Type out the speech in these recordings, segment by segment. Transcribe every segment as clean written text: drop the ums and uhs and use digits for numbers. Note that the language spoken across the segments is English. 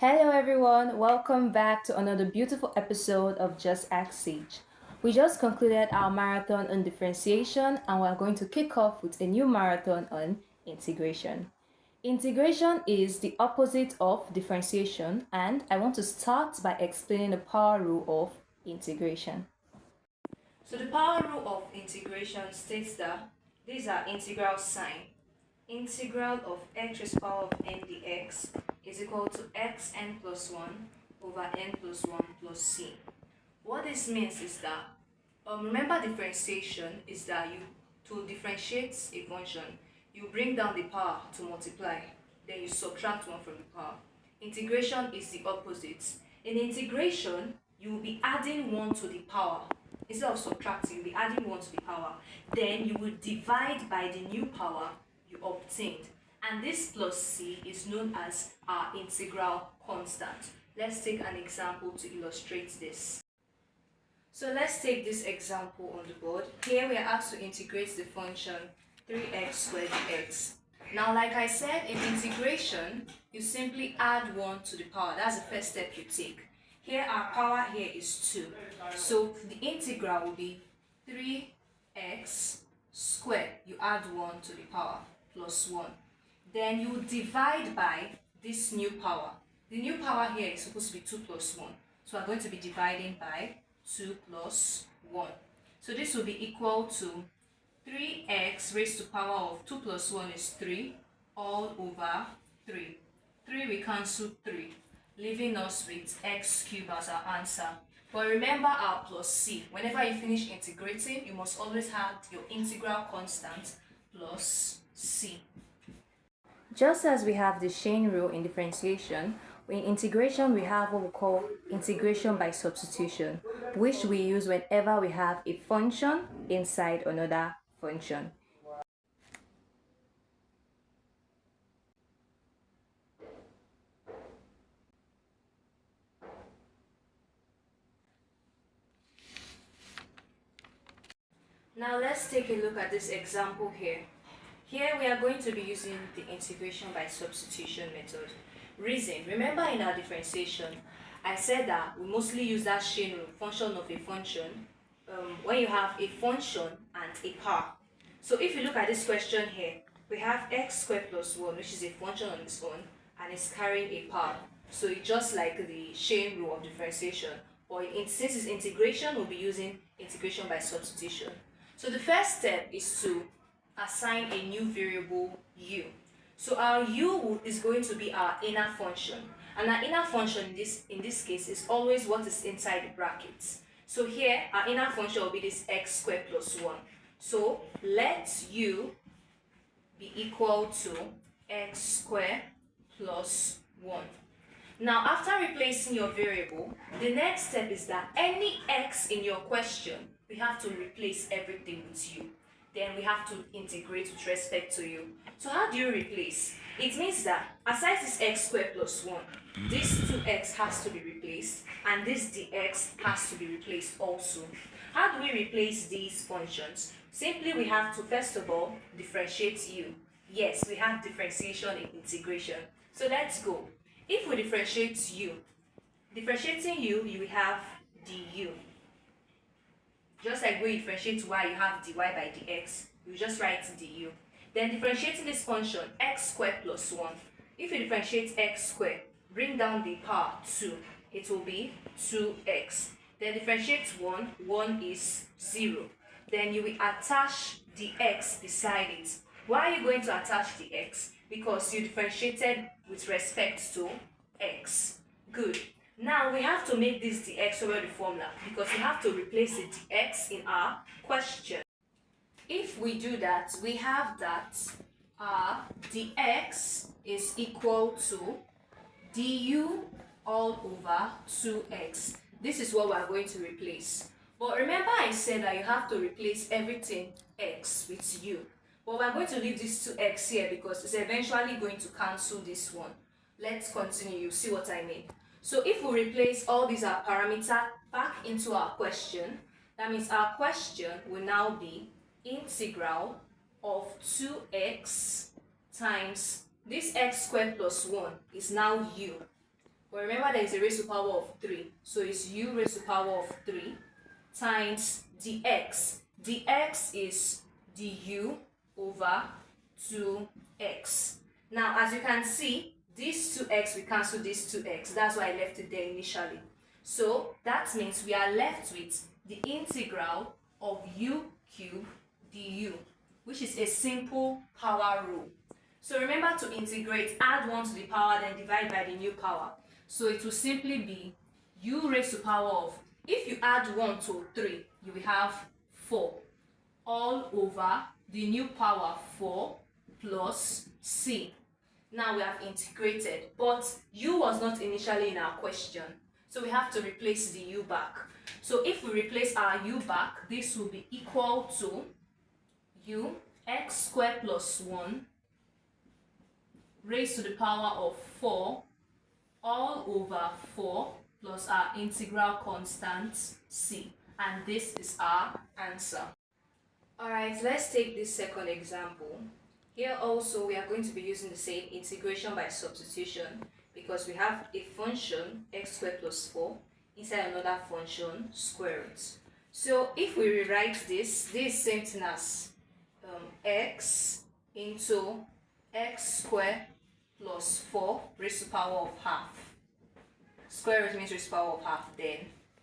Hello everyone, welcome back to another beautiful episode of Just Ask Sage. We just concluded our marathon on differentiation and we're going to kick off with a new marathon on integration. Integration is the opposite of differentiation, and I want to start by explaining the power rule of integration. So the power rule of integration states that these are integral sign. Integral of x raised to the power of n dx is equal to xn plus 1 over n plus 1 plus c. What this means is that, remember differentiation is that to differentiate a function, you bring down the power to multiply, then you subtract 1 from the power. Integration is the opposite. In integration, you will be adding 1 to the power. Instead of subtracting, you'll be adding 1 to the power. Then you will divide by the new power you obtained, and this plus c is known as our integral constant. Let's take an example to illustrate this. So let's take this example on the board. Here we are asked to integrate the function 3x squared dx. Now, like I said, in integration, you simply add 1 to the power. That's the first step you take. Here our power here is 2. So the integral will be 3x squared. You add 1 to the power plus 1. Then you divide by this new power. The new power here is supposed to be 2 plus 1. So I'm going to be dividing by 2 plus 1. So this will be equal to 3x raised to the power of 2 plus 1 is 3 all over 3. 3 we cancel 3, leaving us with x cubed as our answer. But remember our plus c. Whenever you finish integrating, you must always have your integral constant plus c. Just as we have the chain rule in differentiation, in integration we have what we call integration by substitution, which we use whenever we have a function inside another function. Now let's take a look at this example here. Here we are going to be using the integration by substitution method. Reason, remember in our differentiation, I said that we mostly use that chain rule, function of a function, when you have a function and a power. So if you look at this question here, we have x squared plus 1, which is a function on its own, and it's carrying a power. So it's just like the chain rule of differentiation, but since it's integration, we'll be using integration by substitution. So the first step is to assign a new variable u. So our u is going to be our inner function, and our inner function in this case is always what is inside the brackets. So here our inner function will be this x squared plus 1. So let u be equal to x squared plus 1. Now, after replacing your variable, the next step is that any x in your question, we have to replace everything with u. Then we have to integrate with respect to u. So how do you replace? It means that aside this x squared plus 1, this 2x has to be replaced, and this dx has to be replaced also. How do we replace these functions? Simply we have to first of all differentiate u. Yes, we have differentiation in integration. So let's go. If we differentiate u, differentiating u, you will have du. Just like when you differentiate y, you have dy by dx. You just write du. Then differentiating this function, x squared plus 1. If you differentiate x squared, bring down the power 2. It will be 2x. Then differentiate 1, 1 is 0. Then you will attach the x beside it. Why are you going to attach the x? Because you differentiated with respect to x. Good. Now we have to make this dx over the formula because we have to replace the dx in our question. If we do that, we have that our dx is equal to du all over 2x. This is what we are going to replace. But remember I said that you have to replace everything x with u. But we are going to leave this 2x here because it's eventually going to cancel this one. Let's continue, you see what I mean. So if we replace all these parameters back into our question, that means our question will now be integral of 2x times this x squared plus 1 is now u But remember there is a raised to the power of 3. So it's u raised to the power of 3 times dx. dx is du over 2x. Now as you can see, this 2x, we cancel this 2x. That's why I left it there initially. So that means we are left with the integral of u cubed du, which is a simple power rule. So remember to integrate, add 1 to the power, then divide by the new power. So it will simply be u raised to the power of, if you add 1 to 3, you will have 4, all over the new power 4 plus c. Now we have integrated, but u was not initially in our question, so we have to replace the u back. So if we replace our u back, this will be equal to u x squared plus 1 raised to the power of 4 all over 4 plus our integral constant c, and this is our answer. Alright, let's take this second example. Here also we are going to be using the same integration by substitution, because we have a function x squared plus 4 inside another function square root. So if we rewrite this is same thing as x into x squared plus 4 raised to the power of half. Square root means raised to the power of half, then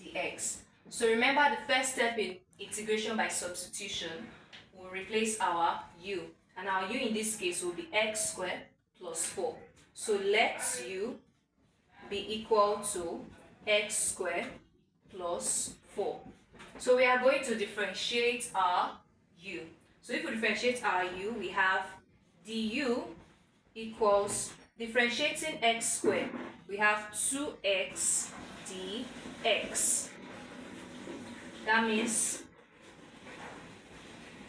dx. So remember the first step in integration by substitution, we'll replace our u. And our u in this case will be x squared plus 4. So let u be equal to x squared plus 4. So we are going to differentiate our u. So if we differentiate our u, we have du equals, differentiating x squared, we have 2x dx. That means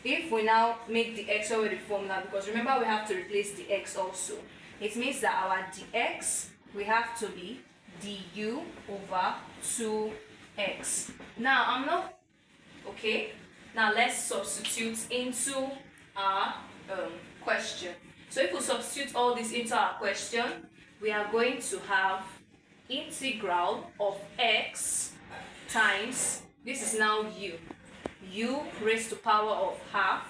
if we now make the x over the formula, because remember we have to replace the x also, it means that our dx, we have to be du over 2x. Now I'm not, okay, now let's substitute into our question. So if we substitute all this into our question, we are going to have integral of x times, this is now u raised to power of half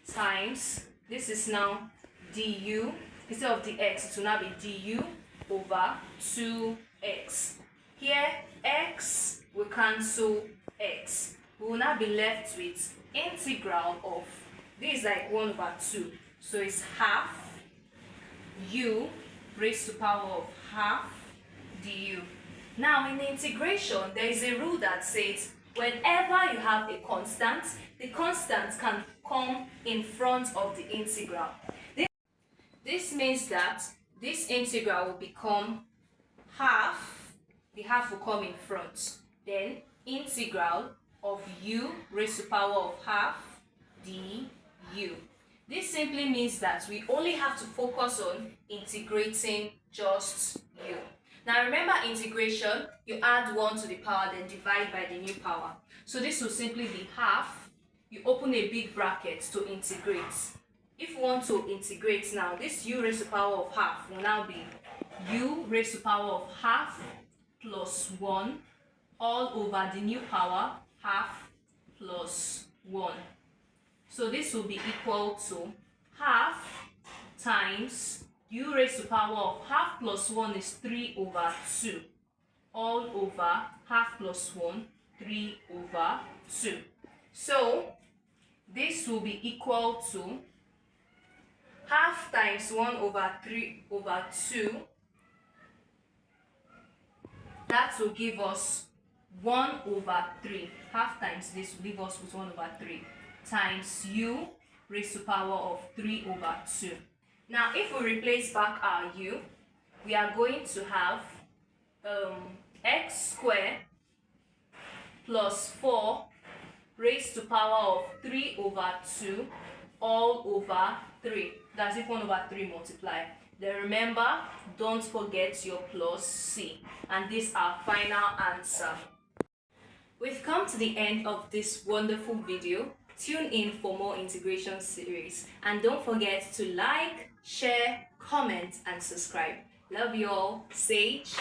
times, this is now du, instead of dx, it will now be du over 2x. Here, x will cancel x. We will now be left with integral of, this is like 1 over 2. So it's half u raised to power of half du. Now in the integration, there is a rule that says whenever you have a constant, the constant can come in front of the integral. This means that this integral will become half, the half will come in front, then integral of u raised to power of half du. This simply means that we only have to focus on integrating just u. Now remember integration, you add 1 to the power, then divide by the new power. So this will simply be half, you open a big bracket to integrate. If you want to integrate now, this u raised to the power of half will now be u raised to the power of half plus 1 all over the new power, half plus 1. So this will be equal to half times u raised to the power of half plus 1 is 3 over 2, all over half plus 1, 3 over 2. So this will be equal to half times 1 over 3 over 2. That will give us 1 over 3. Half times this will leave us with 1 over 3 times u raised to the power of 3 over 2. Now if we replace back our u, we are going to have x squared plus 4 raised to the power of 3 over 2 all over 3. That's if 1 over 3 multiply. Then remember, don't forget your plus c. And this is our final answer. We've come to the end of this wonderful video. Tune in for more integration series. And don't forget to like, share, comment, and subscribe. Love you all. Sage.